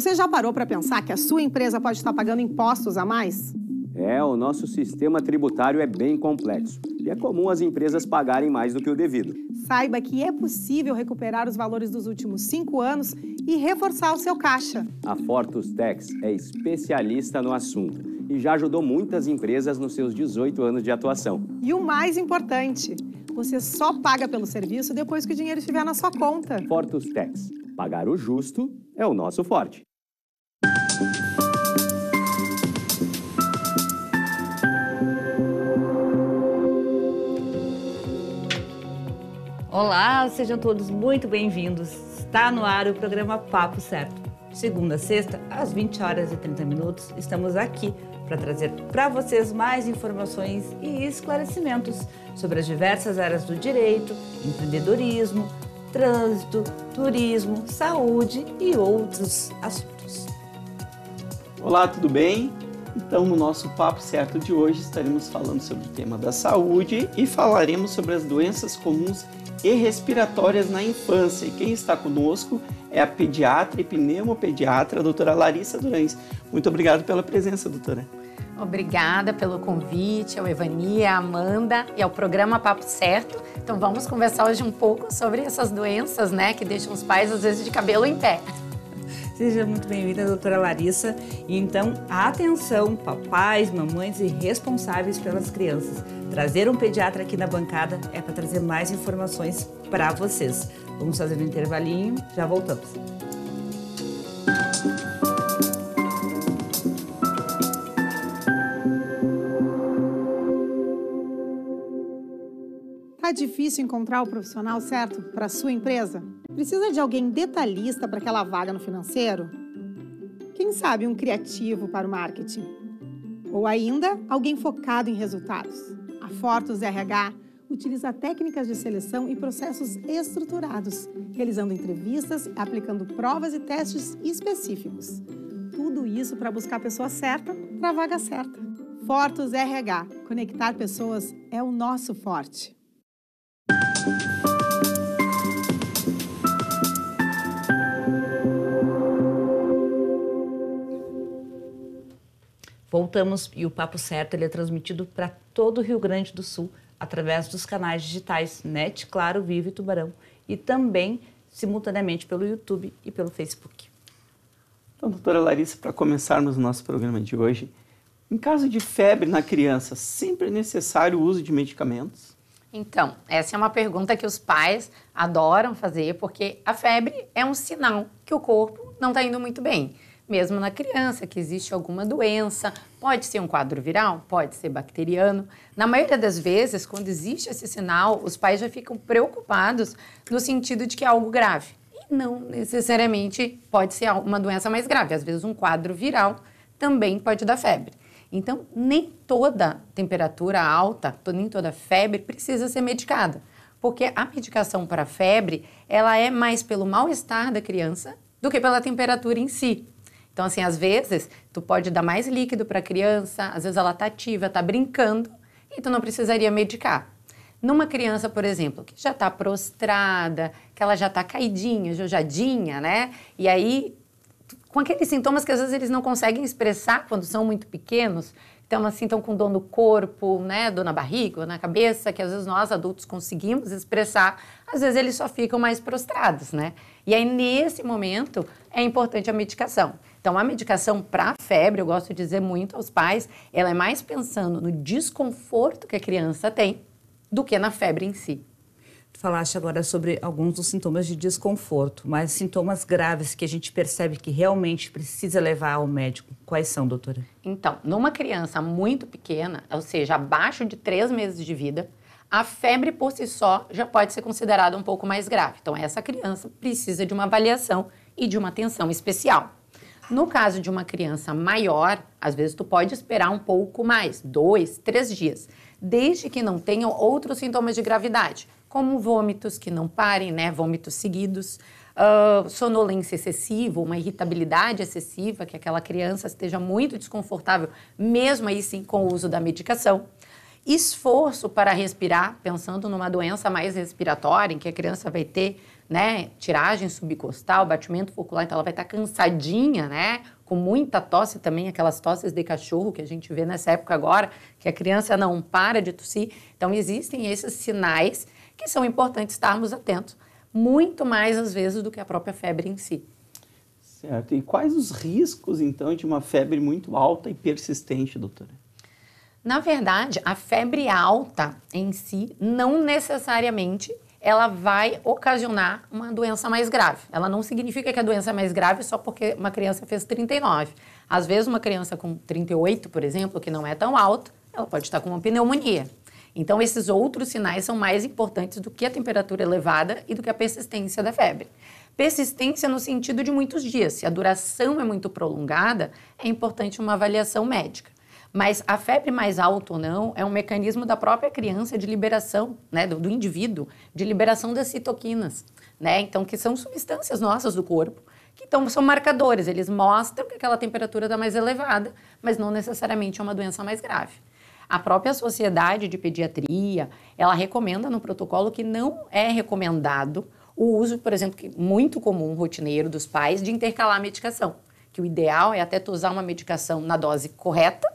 Você já parou para pensar que a sua empresa pode estar pagando impostos a mais? O nosso sistema tributário é bem complexo e é comum as empresas pagarem mais do que o devido. Saiba que é possível recuperar os valores dos últimos 5 anos e reforçar o seu caixa. A Fortus Tax é especialista no assunto e já ajudou muitas empresas nos seus 18 anos de atuação. E o mais importante, você só paga pelo serviço depois que o dinheiro estiver na sua conta. Fortus Tax. Pagar o justo é o nosso forte. Olá, sejam todos muito bem-vindos. Está no ar o programa Papo Certo. Segunda a sexta, às 20 horas e 30 minutos, estamos aqui para trazer para vocês mais informações e esclarecimentos sobre as diversas áreas do direito, empreendedorismo, trânsito, turismo, saúde e outros assuntos. Olá, tudo bem? Então, no nosso Papo Certo de hoje, estaremos falando sobre o tema da saúde e falaremos sobre as doenças comuns e respiratórias na infância. E quem está conosco é a pediatra e pneumopediatra, a doutora Larissa Durães. Muito obrigado pela presença, doutora. Obrigada pelo convite, ao Evani, à Amanda e ao programa Papo Certo. Então vamos conversar hoje um pouco sobre essas doenças, né, que deixam os pais às vezes de cabelo em pé. Seja muito bem-vinda, doutora Larissa. E então, atenção, papais, mamães e responsáveis pelas crianças. Trazer um pediatra aqui na bancada é para trazer mais informações para vocês. Vamos fazer um intervalinho, já voltamos. Tá difícil encontrar o profissional certo para a sua empresa? Precisa de alguém detalhista para aquela vaga no financeiro? Quem sabe um criativo para o marketing? Ou ainda, alguém focado em resultados? A Fortus RH utiliza técnicas de seleção e processos estruturados, realizando entrevistas e aplicando provas e testes específicos. Tudo isso para buscar a pessoa certa para a vaga certa. Fortus RH. Conectar pessoas é o nosso forte. Voltamos e o Papo Certo ele é transmitido para todo o Rio Grande do Sul através dos canais digitais NET, Claro, Vivo e Tubarão e também simultaneamente pelo YouTube e pelo Facebook. Então, doutora Larissa, para começarmos o nosso programa de hoje, em caso de febre na criança, sempre é necessário o uso de medicamentos? Então, essa é uma pergunta que os pais adoram fazer, porque a febre é um sinal que o corpo não está indo muito bem. Mesmo na criança, que existe alguma doença, pode ser um quadro viral, pode ser bacteriano. Na maioria das vezes, quando existe esse sinal, os pais já ficam preocupados no sentido de que é algo grave. E não necessariamente pode ser uma doença mais grave. Às vezes, um quadro viral também pode dar febre. Então, nem toda temperatura alta, nem toda febre precisa ser medicada. Porque a medicação para febre, ela é mais pelo mal-estar da criança do que pela temperatura em si. Então, assim, às vezes, tu pode dar mais líquido para a criança, às vezes ela está ativa, está brincando, e tu não precisaria medicar. Numa criança, por exemplo, que já está prostrada, que ela já está caidinha, jojadinha, né? E aí, com aqueles sintomas que às vezes eles não conseguem expressar quando são muito pequenos, então, assim, estão com dor no corpo, né? Dor na barriga, na cabeça, que às vezes nós adultos conseguimos expressar, às vezes eles só ficam mais prostrados, né? E aí, nesse momento, é importante a medicação. Então, a medicação para febre, eu gosto de dizer muito aos pais, ela é mais pensando no desconforto que a criança tem do que na febre em si. Tu falaste agora sobre alguns dos sintomas de desconforto, mas sintomas graves que a gente percebe que realmente precisa levar ao médico, quais são, doutora? Então, numa criança muito pequena, ou seja, abaixo de 3 meses de vida, a febre por si só já pode ser considerada um pouco mais grave. Então, essa criança precisa de uma avaliação e de uma atenção especial. No caso de uma criança maior, às vezes tu pode esperar um pouco mais, 2, 3 dias, desde que não tenham outros sintomas de gravidade, como vômitos que não parem, né, vômitos seguidos, sonolência excessiva, uma irritabilidade excessiva, que aquela criança esteja muito desconfortável, mesmo aí sim com o uso da medicação. Esforço para respirar, pensando numa doença mais respiratória, em que a criança vai ter né, tiragem subcostal, batimento focular, então ela vai estar cansadinha, né, com muita tosse também, aquelas tosses de cachorro que a gente vê nessa época agora, que a criança não para de tossir. Então existem esses sinais que são importantes estarmos atentos, muito mais às vezes do que a própria febre em si. Certo. E quais os riscos, então, de uma febre muito alta e persistente, doutora? Na verdade, a febre alta em si, não necessariamente ela vai ocasionar uma doença mais grave. Ela não significa que a doença é mais grave só porque uma criança fez 39. Às vezes, uma criança com 38, por exemplo, que não é tão alta, ela pode estar com uma pneumonia. Então, esses outros sinais são mais importantes do que a temperatura elevada e do que a persistência da febre. Persistência no sentido de muitos dias. Se a duração é muito prolongada, é importante uma avaliação médica. Mas a febre mais alta ou não é um mecanismo da própria criança de liberação, né, do indivíduo, de liberação das citoquinas, né? Então, que são substâncias nossas do corpo, que são marcadores. Eles mostram que aquela temperatura está mais elevada, mas não necessariamente é uma doença mais grave. A própria Sociedade de Pediatria, ela recomenda no protocolo que não é recomendado o uso, por exemplo, muito comum, rotineiro dos pais, de intercalar a medicação. Que o ideal é até tu usar uma medicação na dose correta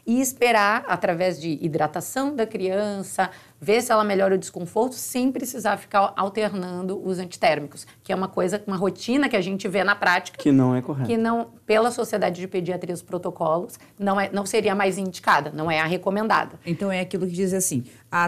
e esperar, através de hidratação da criança, ver se ela melhora o desconforto, sem precisar ficar alternando os antitérmicos, que é uma rotina que a gente vê na prática. Que não é correta. Que não, pela Sociedade de Pediatria, os protocolos, não seria mais indicada, não é a recomendada. Então é aquilo que diz assim,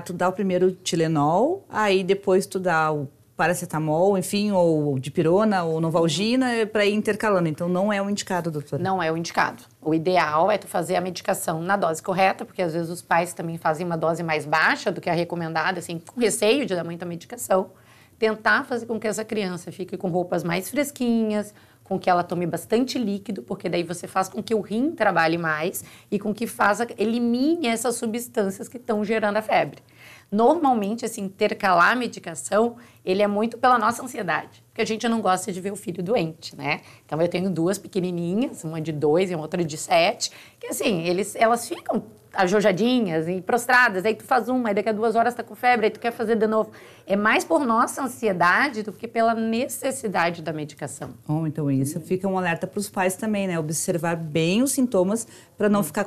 tu dá o primeiro Tilenol, aí depois tu dá o paracetamol, enfim, ou dipirona, ou novalgina, para ir intercalando. Então, não é o indicado, doutora? Não é o indicado. O ideal é tu fazer a medicação na dose correta, porque às vezes os pais também fazem uma dose mais baixa do que a recomendada, assim, com receio de dar muita medicação. Tentar fazer com que essa criança fique com roupas mais fresquinhas, com que ela tome bastante líquido, porque daí você faz com que o rim trabalhe mais e com que elimine essas substâncias que estão gerando a febre. Normalmente, esse intercalar a medicação, ele é muito pela nossa ansiedade, porque a gente não gosta de ver o filho doente, né? Então, eu tenho 2 pequenininhas, uma de 2 e outra de 7, que assim, elas ficam ajojadinhas e prostradas, aí tu faz uma, aí daqui a 2 horas tá com febre, aí tu quer fazer de novo. É mais por nossa ansiedade do que pela necessidade da medicação. Então isso fica um alerta para os pais também, né? Observar bem os sintomas para não ficar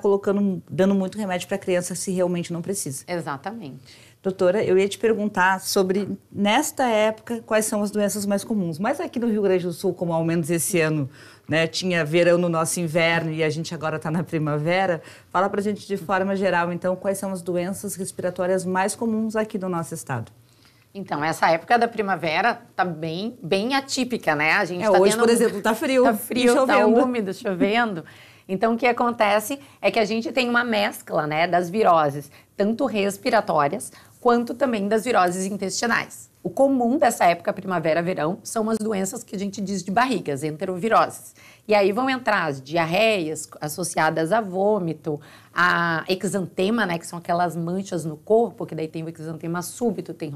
dando muito remédio para a criança se realmente não precisa. Exatamente. Doutora, eu ia te perguntar sobre, nesta época, quais são as doenças mais comuns. Mas aqui no Rio Grande do Sul, como ao menos esse ano, né, tinha verão no nosso inverno e a gente agora está na primavera, fala pra gente de forma geral, então, quais são as doenças respiratórias mais comuns aqui do nosso estado? Então, essa época da primavera tá bem atípica, né? A gente hoje, por exemplo, tá frio. Tá frio, tá úmido, chovendo. Então, o que acontece é que a gente tem uma mescla, né, das viroses, tanto respiratórias, quanto também das viroses intestinais. O comum dessa época, primavera-verão, são as doenças que a gente diz de barriga, as enteroviroses. E aí vão entrar as diarreias associadas a vômito, a exantema, né, que são aquelas manchas no corpo, que daí tem o exantema súbito, tem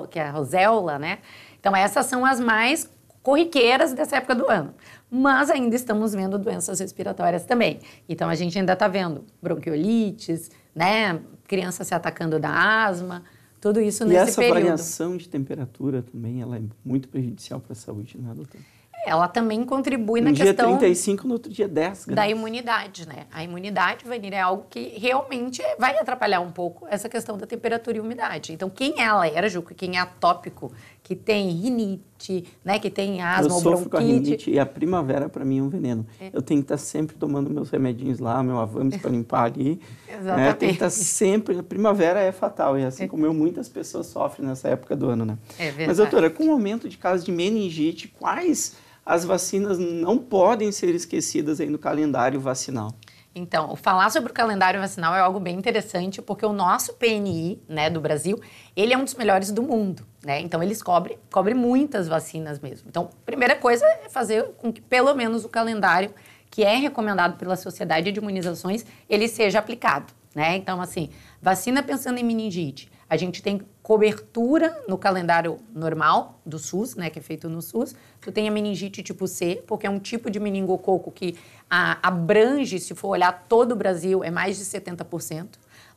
que é a roséola, né? Então, essas são as mais corriqueiras dessa época do ano. Mas ainda estamos vendo doenças respiratórias também. Então, a gente ainda está vendo bronquiolites, né? Criança se atacando da asma, tudo isso nesse período. E essa variação de temperatura também, ela é muito prejudicial para a saúde, né, doutora? Ela também contribui na questão... questão... No dia 35, no outro dia 10 graus. Da imunidade, né? A imunidade, Vanira, é algo que realmente vai atrapalhar um pouco essa questão da temperatura e umidade. Então, quem é alérgico, quem é atópico, que tem rinite, né? Que tem asma ou bronquite... Eu sofro com a rinite e a primavera, para mim, é um veneno. Eu tenho que estar sempre tomando meus remedinhos lá, meu Avames para limpar ali. Exatamente. Né? Tem que estar sempre... A primavera é fatal e assim como muitas pessoas sofrem nessa época do ano, né? É verdade. Mas, doutora, com o aumento de casos de meningite, quais... As vacinas não podem ser esquecidas aí no calendário vacinal. Então, falar sobre o calendário vacinal é algo bem interessante, porque o nosso PNI, né, do Brasil, ele é um dos melhores do mundo, né? Então, eles cobre muitas vacinas mesmo. Então, a primeira coisa é fazer com que, pelo menos, o calendário que é recomendado pela Sociedade de Imunizações, ele seja aplicado, né? Então, assim, vacina pensando em meningite. A gente tem cobertura no calendário normal do SUS, né, que é feito no SUS. Tu tem a meningite tipo C, porque é um tipo de meningococo que abrange, se for olhar todo o Brasil, é mais de 70%.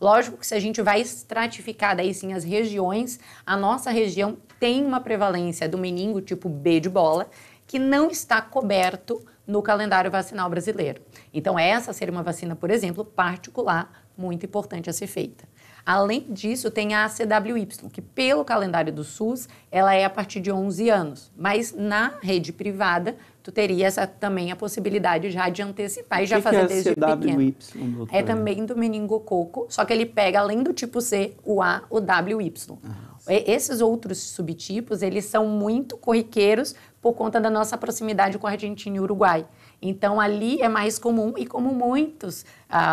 Lógico que se a gente vai estratificar daí sim as regiões, a nossa região tem uma prevalência do meningo tipo B de bola, que não está coberto no calendário vacinal brasileiro. Então, essa seria uma vacina, por exemplo, particular, muito importante a ser feita. Além disso, tem a ACWY, que pelo calendário do SUS, ela é a partir de 11 anos. Mas na rede privada, tu teria também a possibilidade já de antecipar e já fazer desde pequeno. É também do meningococo, só que ele pega, além do tipo C, o A, o WY. Esses outros subtipos, eles são muito corriqueiros por conta da nossa proximidade com a Argentina e o Uruguai. Então, ali é mais comum, e como muitos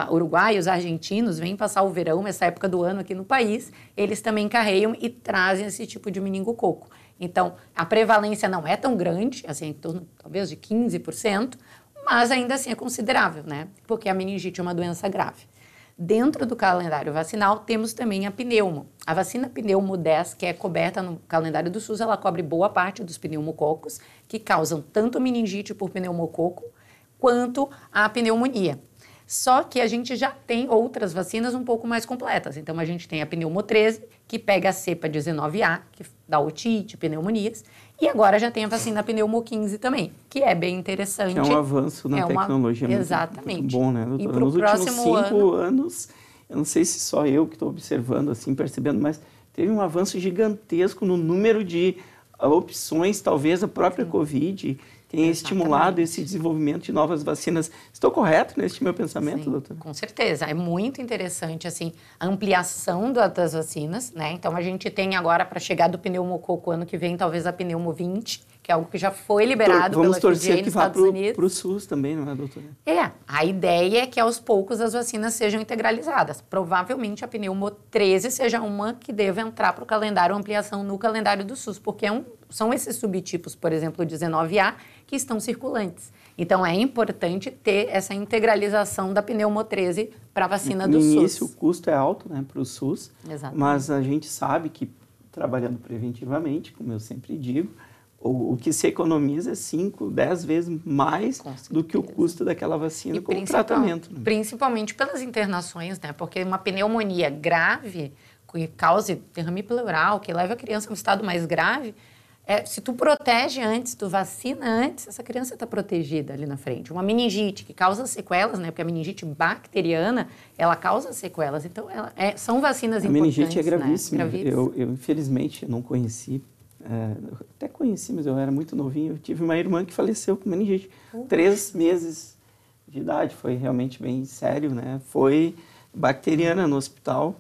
uruguaios, argentinos, vêm passar o verão, essa época do ano aqui no país, eles também carregam e trazem esse tipo de meningococo. Então, a prevalência não é tão grande, assim, em torno, talvez, de 15%, mas ainda assim é considerável, né? Porque a meningite é uma doença grave. Dentro do calendário vacinal, temos também a pneumo. A vacina pneumo 10, que é coberta no calendário do SUS, ela cobre boa parte dos pneumococos, que causam tanto meningite por pneumococo, quanto a pneumonia. Só que a gente já tem outras vacinas um pouco mais completas. Então, a gente tem a pneumo 13, que pega a cepa 19A, que dá otite, pneumonias. E agora já tem a vacina pneumo 15 também, que é bem interessante. Que é um avanço na tecnologia muito bom, né, doutora? E pro Nos últimos 5 anos, eu não sei se só eu que estou observando, assim, percebendo, mas teve um avanço gigantesco no número de opções, talvez a própria Covid tenha estimulado esse desenvolvimento de novas vacinas. Estou correto nesse meu pensamento, Sim, doutora? Com certeza. É muito interessante, assim, a ampliação das vacinas, né? Então, a gente tem agora, para chegar do pneumococo ano que vem, talvez a pneumo 20, que é algo que já foi liberado pela FDA nos Estados Unidos. Para o SUS também, não é, doutora? A ideia é que aos poucos as vacinas sejam integralizadas. Provavelmente a pneumo 13 seja uma que deva entrar para o calendário, ampliação no calendário do SUS, porque são esses subtipos, por exemplo, o 19A, que estão circulantes. Então, é importante ter essa integralização da pneumo 13 para a vacina do SUS. No início, o custo é alto, né, para o SUS, Exatamente. Mas a gente sabe que, trabalhando preventivamente, como eu sempre digo, o que se economiza é 5, 10 vezes mais do que o custo daquela vacina com o tratamento. Né? Principalmente pelas internações, né? Porque uma pneumonia grave, que cause derrame pleural, que leve a criança a um estado mais grave, se tu protege antes, tu vacina antes, essa criança está protegida ali na frente. Uma meningite que causa sequelas, né? Porque a meningite bacteriana, ela causa sequelas. Então, são vacinas importantes. A meningite é gravíssima. Né? Eu, infelizmente, não conheci. Até conheci, mas eu era muito novinho. Eu tive uma irmã que faleceu com meningite. 3 meses de idade. Foi realmente bem sério, né? Foi bacteriana no hospital.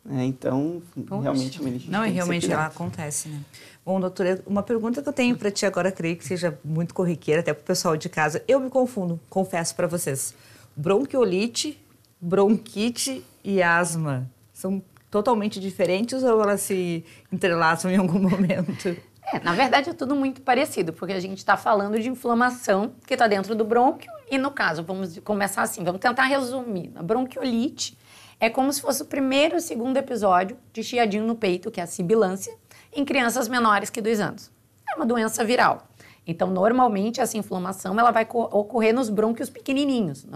Então, realmente a meningite não, e realmente ela acontece, né? Bom, doutora, uma pergunta que eu tenho para ti agora, creio que seja muito corriqueira, até para o pessoal de casa. Eu me confundo, confesso para vocês. Bronquiolite, bronquite e asma são totalmente diferentes ou elas se entrelaçam em algum momento? Na verdade é tudo muito parecido, porque a gente está falando de inflamação que está dentro do brônquio e, no caso, vamos começar assim, vamos tentar resumir. A bronquiolite é como se fosse o primeiro e o segundo episódio de chiadinho no peito, que é a sibilância, em crianças menores que 2 anos. É uma doença viral. Então, normalmente, essa inflamação ela vai ocorrer nos brônquios pequenininhos,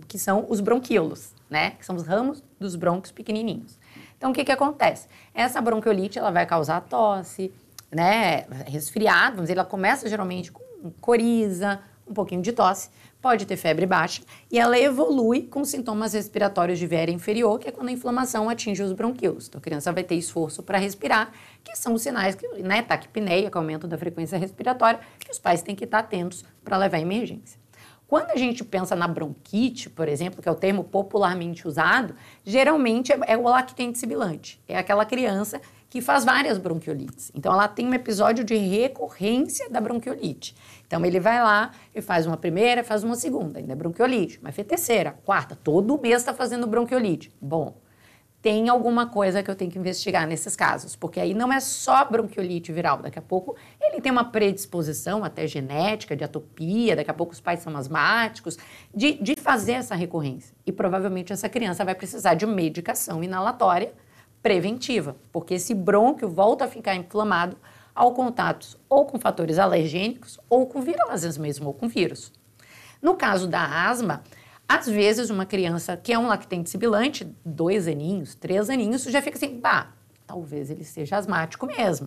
que são os bronquíolos, né? Que são os ramos dos brônquios pequenininhos. Então, o que acontece? Essa bronquiolite ela vai causar tosse, né? Resfriado, vamos dizer, ela começa geralmente com coriza, um pouquinho de tosse, pode ter febre baixa e ela evolui com sintomas respiratórios de via inferior, que é quando a inflamação atinge os bronquíolos. Então, a criança vai ter esforço para respirar, que são os sinais, né, taquipneia, que é o aumento da frequência respiratória, que os pais têm que estar atentos para levar à emergência. Quando a gente pensa na bronquite, por exemplo, que é o termo popularmente usado, geralmente é o lactente sibilante. É aquela criança que faz várias bronquiolites. Então, ela tem um episódio de recorrência da bronquiolite. Então, ele vai lá e faz uma primeira, faz uma segunda, ainda é bronquiolite, mas fez terceira, quarta, todo mês está fazendo bronquiolite. Bom, tem alguma coisa que eu tenho que investigar nesses casos, porque aí não é só bronquiolite viral, daqui a pouco ele tem uma predisposição até genética, de atopia, daqui a pouco os pais são asmáticos, de fazer essa recorrência. E provavelmente essa criança vai precisar de medicação inalatória preventiva, porque esse brônquio volta a ficar inflamado ao contato ou com fatores alergênicos ou com viroses mesmo, ou com vírus. No caso da asma, Às vezes, uma criança que é um lactente sibilante, 2 aninhos, 3 aninhos, tu já fica assim, talvez ele seja asmático mesmo.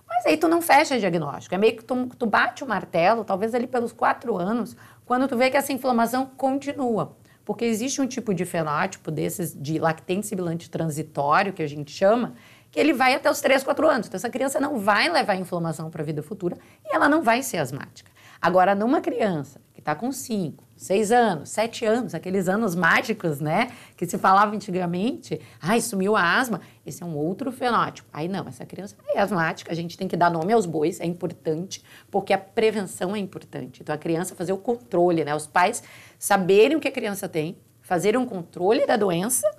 Mas aí tu não fecha o diagnóstico. É meio que tu bate o martelo, talvez ali pelos 4 anos, quando tu vê que essa inflamação continua. Porque existe um tipo de fenótipo desses de lactente sibilante transitório, que a gente chama, que ele vai até os 3, 4 anos. Então, essa criança não vai levar inflamação para a vida futura e ela não vai ser asmática. Agora, numa criança que está com 5, 6 anos, 7 anos, aqueles anos mágicos, né? Que se falava antigamente, sumiu a asma, esse é um outro fenótipo. Aí não, essa criança é asmática, a gente tem que dar nome aos bois, é importante, porque a prevenção é importante. Então, a criança fazer o controle, né? Os pais saberem o que a criança tem, fazerem um controle da doença,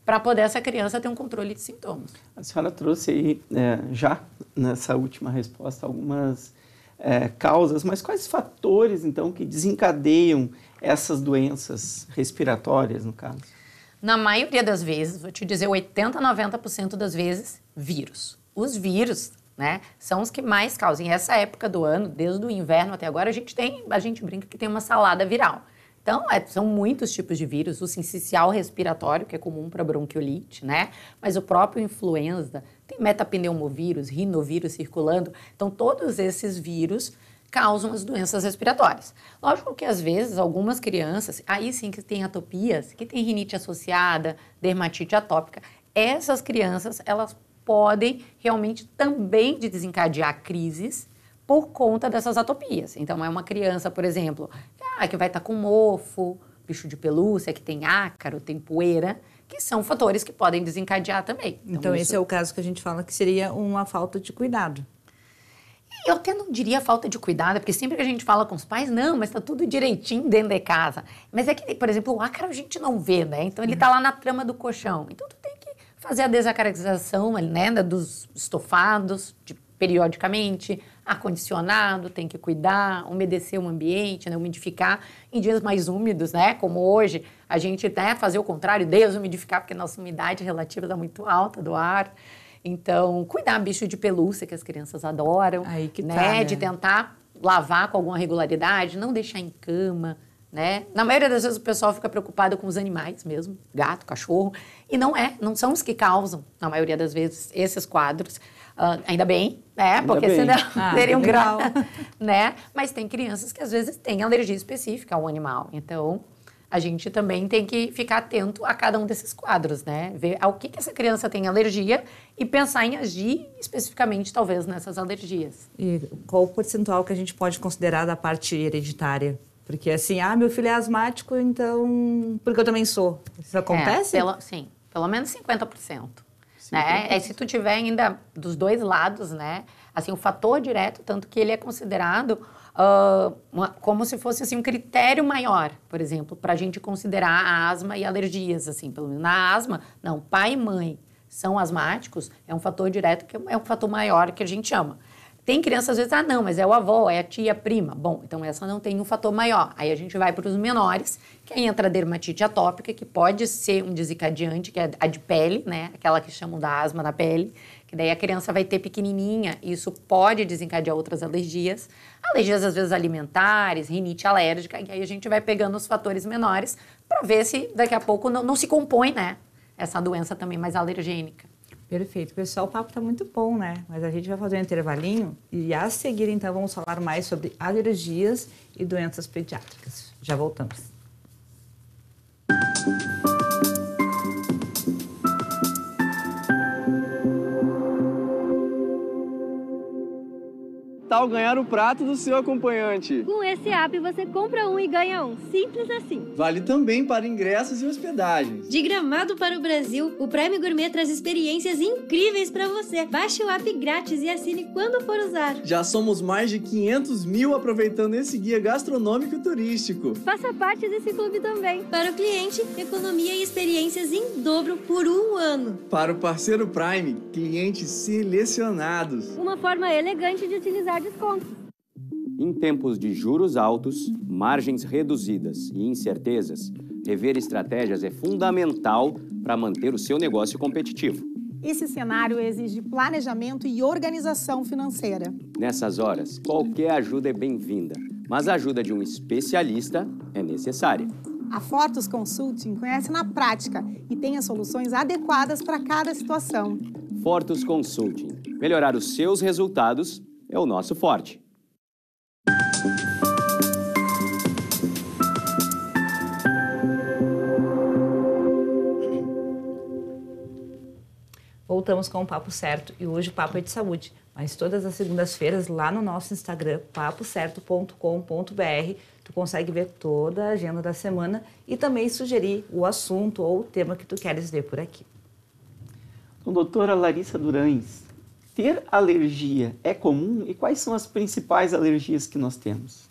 para poder essa criança ter um controle de sintomas. A senhora trouxe aí, já nessa última resposta, algumas causas, mas quais fatores, então, que desencadeiam essas doenças respiratórias, no caso? Na maioria das vezes, vou te dizer, 80% a 90% das vezes, vírus. Os vírus, né, são os que mais causam. E essa época do ano, desde o inverno até agora, a gente brinca que tem uma salada viral. Então, são muitos tipos de vírus, o sincicial respiratório, que é comum para bronquiolite, né? Mas o próprio influenza, tem metapneumovírus, rinovírus circulando. Então, todos esses vírus causam as doenças respiratórias. Lógico que, às vezes, algumas crianças, aí sim que tem atopias, que tem rinite associada, dermatite atópica, essas crianças, elas podem realmente também desencadear crises por conta dessas atopias. Então, é uma criança, por exemplo, que vai estar com mofo, bicho de pelúcia, que tem ácaro, tem poeira, que são fatores que podem desencadear também. Então esse é o caso que a gente fala que seria uma falta de cuidado. Eu até não diria falta de cuidado, porque sempre que a gente fala com os pais, não, mas está tudo direitinho dentro de casa. Mas é que, por exemplo, o ácaro a gente não vê, né? Então ele está lá na trama do colchão. Então tu tem que fazer a desacarização, né, dos estofados, periodicamente, ar-condicionado, tem que cuidar, umedecer o ambiente, né, umidificar em dias mais úmidos, né, como hoje, a gente fazer o contrário, desumidificar, porque a nossa umidade relativa está muito alta do ar. Então, cuidar bicho de pelúcia, que as crianças adoram, aí que né, né? de tentar lavar com alguma regularidade, não deixar em cama, né? Na maioria das vezes o pessoal fica preocupado com os animais mesmo, gato, cachorro, e não são os que causam, na maioria das vezes, esses quadros. Ainda bem, né? Porque senão seria um grau, né? Mas tem crianças que às vezes têm alergia específica ao animal. Então, a gente também tem que ficar atento a cada um desses quadros, né? Ver ao que essa criança tem alergia e pensar em agir especificamente, talvez, nessas alergias. E qual o percentual que a gente pode considerar da parte hereditária? Porque assim, meu filho é asmático, então... Porque eu também sou. Isso acontece? Sim, pelo menos 50%. Né? Se tu tiver ainda dos dois lados, né? Assim, o fator direto, tanto que ele é considerado como se fosse assim, um critério maior, por exemplo, para a gente considerar a asma e alergias, assim, pelo menos na asma, não, pai e mãe são asmáticos, é um fator direto que é um fator maior que a gente chama. Tem crianças, às vezes, não, mas é o avô, é a tia, a prima. Bom, então essa não tem um fator maior. Aí a gente vai para os menores, que aí entra a dermatite atópica, que pode ser um desencadeante, que é a de pele, né? Aquela que chamam da asma na pele, que daí a criança vai ter pequenininha, e isso pode desencadear outras alergias. Alergias, às vezes, alimentares, rinite alérgica, e aí a gente vai pegando os fatores menores para ver se daqui a pouco não se compõe, né? Essa doença também mais alergênica. Perfeito. Pessoal, o papo está muito bom, né? Mas a gente vai fazer um intervalinho e a seguir, então, vamos falar mais sobre alergias e doenças pediátricas. Já voltamos. Tal ganhar o prato do seu acompanhante. Com esse app você compra um e ganha um. Simples assim. Vale também para ingressos e hospedagens. De Gramado para o Brasil, o Prime Gourmet traz experiências incríveis para você. Baixe o app grátis e assine quando for usar. Já somos mais de 500 mil aproveitando esse guia gastronômico e turístico. Faça parte desse clube também. Para o cliente, economia e experiências em dobro por um ano. Para o parceiro Prime, clientes selecionados. Uma forma elegante de utilizar descontos. Em tempos de juros altos, margens reduzidas e incertezas, rever estratégias é fundamental para manter o seu negócio competitivo. Esse cenário exige planejamento e organização financeira. Nessas horas, qualquer ajuda é bem-vinda, mas a ajuda de um especialista é necessária. A Fortus Consulting conhece na prática e tem as soluções adequadas para cada situação. Fortus Consulting. Melhorar os seus resultados é o nosso forte. Voltamos com o Papo Certo e hoje o papo é de saúde, mas todas as segundas-feiras lá no nosso Instagram, papocerto.com.br, tu consegue ver toda a agenda da semana e também sugerir o assunto ou o tema que tu queres ver por aqui. Então, doutora Larissa Durães, ter alergia é comum e quais são as principais alergias que nós temos?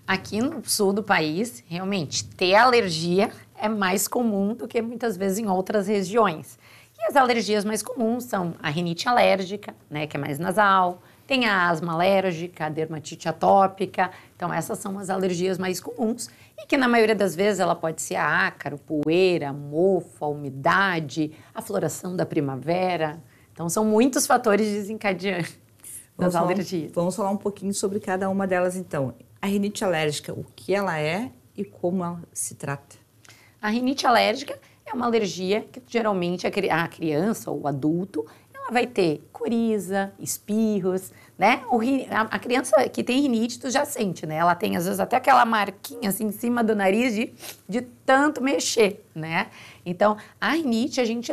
Aqui no sul do país, realmente, ter alergia é mais comum do que muitas vezes em outras regiões. E as alergias mais comuns são a rinite alérgica, né, que é mais nasal, tem a asma alérgica, a dermatite atópica. Então, essas são as alergias mais comuns e que, na maioria das vezes, ela pode ser a ácaro, poeira, mofo, a umidade, a floração da primavera. Então, são muitos fatores desencadeantes das alergias. Vamos falar um pouquinho sobre cada uma delas, então. A rinite alérgica, o que ela é e como ela se trata? A rinite alérgica é uma alergia que geralmente a criança ou o adulto ela vai ter coriza, espirros, né? A criança que tem rinite, tu já sente, né? Ela tem às vezes até aquela marquinha assim em cima do nariz de tanto mexer, né? Então, a rinite a gente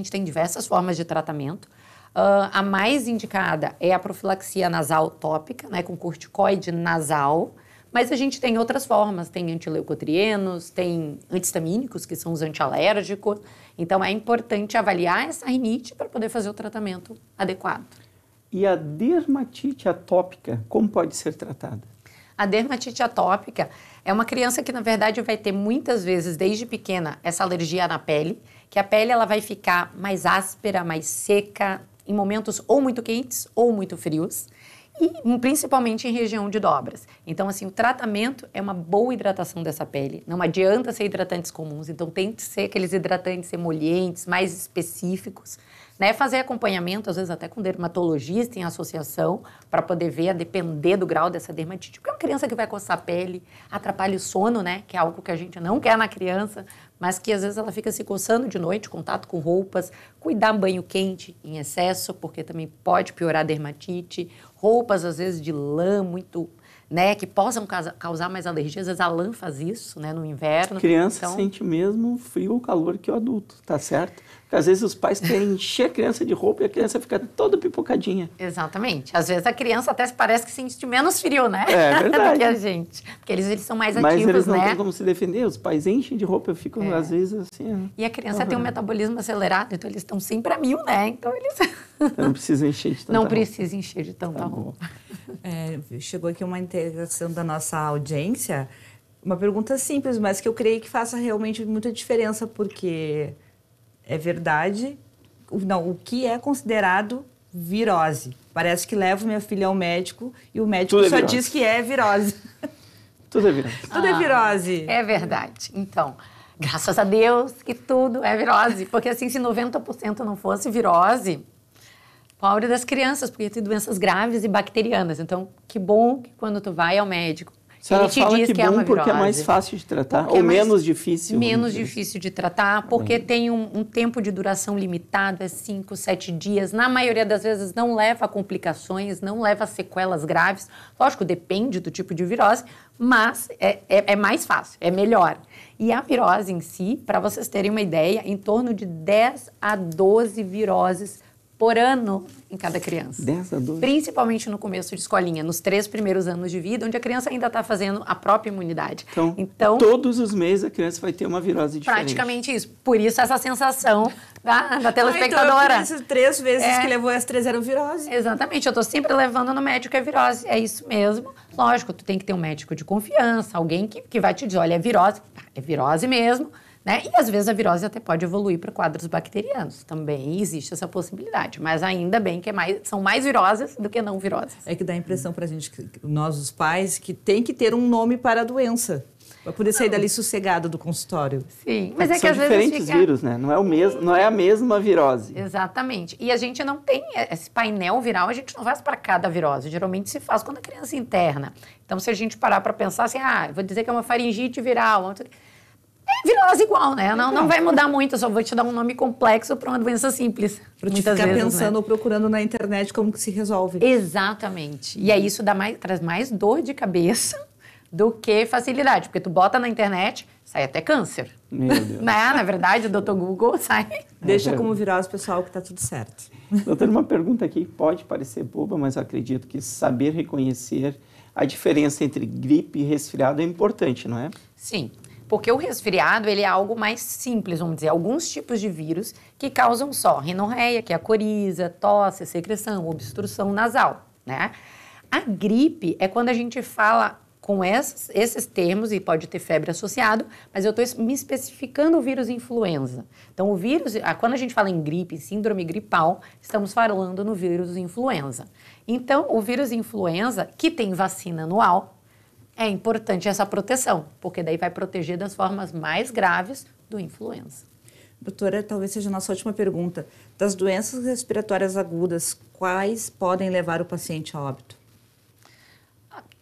tem diversas formas de tratamento. A mais indicada é a profilaxia nasal tópica, né? Com corticoide nasal. Mas a gente tem outras formas, tem antileucotrienos, tem antihistamínicos, que são os antialérgicos. Então, é importante avaliar essa rinite para poder fazer o tratamento adequado. E a dermatite atópica, como pode ser tratada? A dermatite atópica é uma criança que, na verdade, vai ter muitas vezes, desde pequena, essa alergia na pele, que a pele ela vai ficar mais áspera, mais seca, em momentos ou muito quentes ou muito frios. E principalmente em região de dobras. Então, assim, o tratamento é uma boa hidratação dessa pele. Não adianta ser hidratantes comuns, então tem que ser aqueles hidratantes emolientes, mais específicos, né? Fazer acompanhamento, às vezes até com dermatologista em associação, para poder ver, a depender do grau dessa dermatite. Porque é uma criança que vai coçar a pele, atrapalha o sono, né? Que é algo que a gente não quer na criança, mas que às vezes ela fica se coçando de noite, contato com roupas, cuidar banho quente em excesso, porque também pode piorar a dermatite, roupas às vezes de lã muito, né, que possam causar mais alergias, às vezes a lã faz isso, né, no inverno. A criança sente mesmo frio ou calor que o adulto, tá certo? Porque às vezes os pais querem encher a criança de roupa e a criança fica toda pipocadinha. Exatamente. Às vezes a criança até parece que sente menos frio, né? É verdade. do que a gente. Porque eles são mais Mas ativos, eles não né? têm como se defender, os pais enchem de roupa, eu fico às vezes assim... E a criança tem um metabolismo acelerado, então eles estão sempre a 1000, né? Então eles... Não precisa encher de tanta Não roupa. precisa encher de tanta roupa. Chegou aqui uma integração da nossa audiência, uma pergunta simples, mas que eu creio que faça realmente muita diferença, porque é verdade, o que é considerado virose? Parece que levo minha filha ao médico e o médico só diz que é virose. Tudo é virose. Tudo é virose. É verdade. Então, graças a Deus que tudo é virose, porque assim, se 90% não fosse virose... Pobre das crianças, porque tem doenças graves e bacterianas. Então, que bom que quando tu vai ao médico, ele te diz que é uma virose. Porque é mais fácil de tratar, ou menos difícil. Menos difícil de tratar, porque tem um tempo de duração limitado, é 5, 7 dias. Na maioria das vezes não leva a complicações, não leva a sequelas graves. Lógico, depende do tipo de virose, mas é mais fácil, é melhor. E a virose em si, para vocês terem uma ideia, em torno de 10 a 12 viroses por ano em cada criança. 10 a 12? Principalmente no começo de escolinha, nos 3 primeiros anos de vida, onde a criança ainda está fazendo a própria imunidade. Então, todos os meses a criança vai ter uma virose diferente. Praticamente isso. Por isso essa sensação da telespectadora. Então, 3 vezes que levou as 3 eram virose. Exatamente. Eu estou sempre levando no médico, é virose. É isso mesmo. Lógico, tu tem que ter um médico de confiança, alguém que vai te dizer, olha, é virose mesmo. Né? E às vezes a virose até pode evoluir para quadros bacterianos. Também existe essa possibilidade. Mas ainda bem que são mais viroses do que não viroses. É que dá a impressão para a gente, nós os pais, que tem que ter um nome para a doença. Para poder sair dali sossegado do consultório. Sim, mas é que são às vezes diferentes vírus, né? Não é o mesmo, não é a mesma virose. Exatamente. E a gente não tem esse painel viral, a gente não faz para cada virose. Geralmente se faz quando a criança interna. Então, se a gente parar para pensar assim, vou dizer que é uma faringite viral, virose igual, né? Não vai mudar muito, eu só vou te dar um nome complexo para uma doença simples. Para te ficar pensando ou procurando na internet como que se resolve. Exatamente. E aí isso traz mais dor de cabeça do que facilidade, porque tu bota na internet, sai até câncer. Meu Deus. Né? Na verdade, o Dr. Google sai. Deixa como virose, pessoal, que tá tudo certo. Doutor, uma pergunta aqui que pode parecer boba, mas eu acredito que saber reconhecer a diferença entre gripe e resfriado é importante, não é? Sim, porque o resfriado ele é algo mais simples, vamos dizer, alguns tipos de vírus que causam só rinorreia, que é a coriza, tosse, secreção, obstrução nasal, né? A gripe é quando a gente fala com esses termos, e pode ter febre associado, mas eu estou me especificando o vírus influenza. Então, o vírus, quando a gente fala em gripe, síndrome gripal, estamos falando no vírus influenza. Então, o vírus influenza, que tem vacina anual, é importante essa proteção, porque daí vai proteger das formas mais graves do influenza. Doutora, talvez seja a nossa última pergunta. Das doenças respiratórias agudas, quais podem levar o paciente a óbito?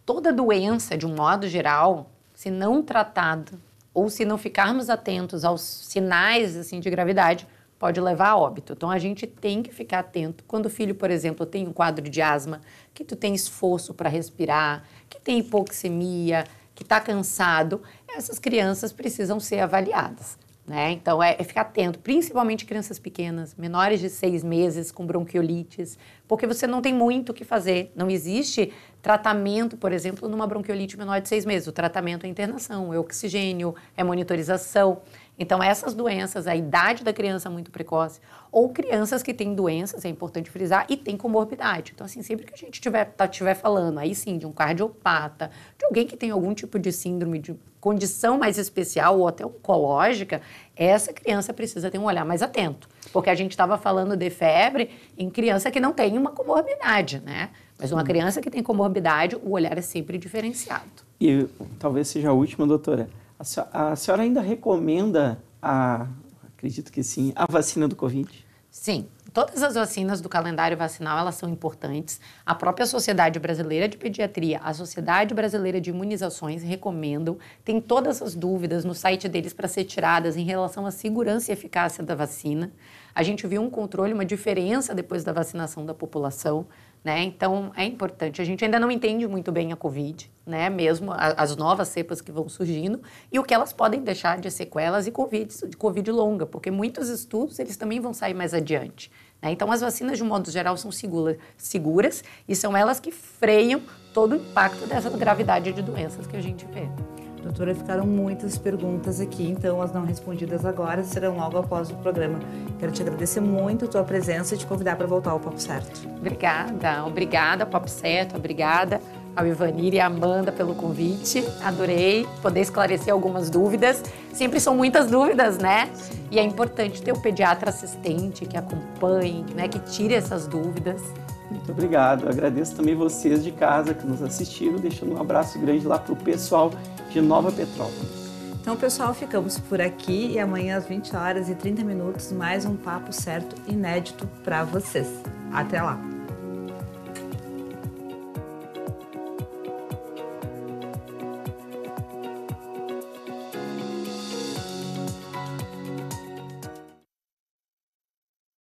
Toda doença, de um modo geral, se não tratada ou se não ficarmos atentos aos sinais assim, de gravidade, pode levar a óbito. Então, a gente tem que ficar atento quando o filho, por exemplo, tem um quadro de asma, que tu tem esforço para respirar, que tem hipoxemia, que está cansado, essas crianças precisam ser avaliadas. Né? Então, é ficar atento, principalmente crianças pequenas, menores de 6 meses com bronquiolites, porque você não tem muito o que fazer. Não existe tratamento, por exemplo, numa bronquiolite menor de 6 meses. O tratamento é internação, é oxigênio, é monitorização. Então, essas doenças, a idade da criança é muito precoce, ou crianças que têm doenças, é importante frisar, e têm comorbidade. Então, assim, sempre que a gente estiver falando, aí sim, de um cardiopata, de alguém que tem algum tipo de síndrome, de condição mais especial ou até oncológica, essa criança precisa ter um olhar mais atento. Porque a gente estava falando de febre em criança que não tem uma comorbidade, né? Mas uma criança que tem comorbidade, o olhar é sempre diferenciado. E talvez seja a última, doutora. A senhora ainda recomenda, acredito que sim, a vacina do Covid? Sim, todas as vacinas do calendário vacinal, elas são importantes. A própria Sociedade Brasileira de Pediatria, a Sociedade Brasileira de Imunizações recomendam. Tem todas as dúvidas no site deles para ser tiradas em relação à segurança e eficácia da vacina. A gente viu um controle, uma diferença depois da vacinação da população, né? Então, é importante. A gente ainda não entende muito bem a Covid, né? Mesmo as novas cepas que vão surgindo e o que elas podem deixar de sequelas e de Covid longa, porque muitos estudos, eles também vão sair mais adiante, né? Então, as vacinas, de um modo geral, são seguras e são elas que freiam todo o impacto dessa gravidade de doenças que a gente vê. Doutora, ficaram muitas perguntas aqui, então as não respondidas agora serão logo após o programa. Quero te agradecer muito a tua presença e te convidar para voltar ao Papo Certo. Obrigada, Papo Certo, obrigada ao Ivanir e à Amanda pelo convite. Adorei poder esclarecer algumas dúvidas. Sempre são muitas dúvidas, né? E é importante ter o pediatra assistente que acompanhe, né? Que tire essas dúvidas. Muito obrigado. Eu agradeço também vocês de casa que nos assistiram, deixando um abraço grande lá para o pessoal de Nova Petrópolis. Então, pessoal, ficamos por aqui e amanhã às 20h30 mais um Papo Certo inédito para vocês. Até lá!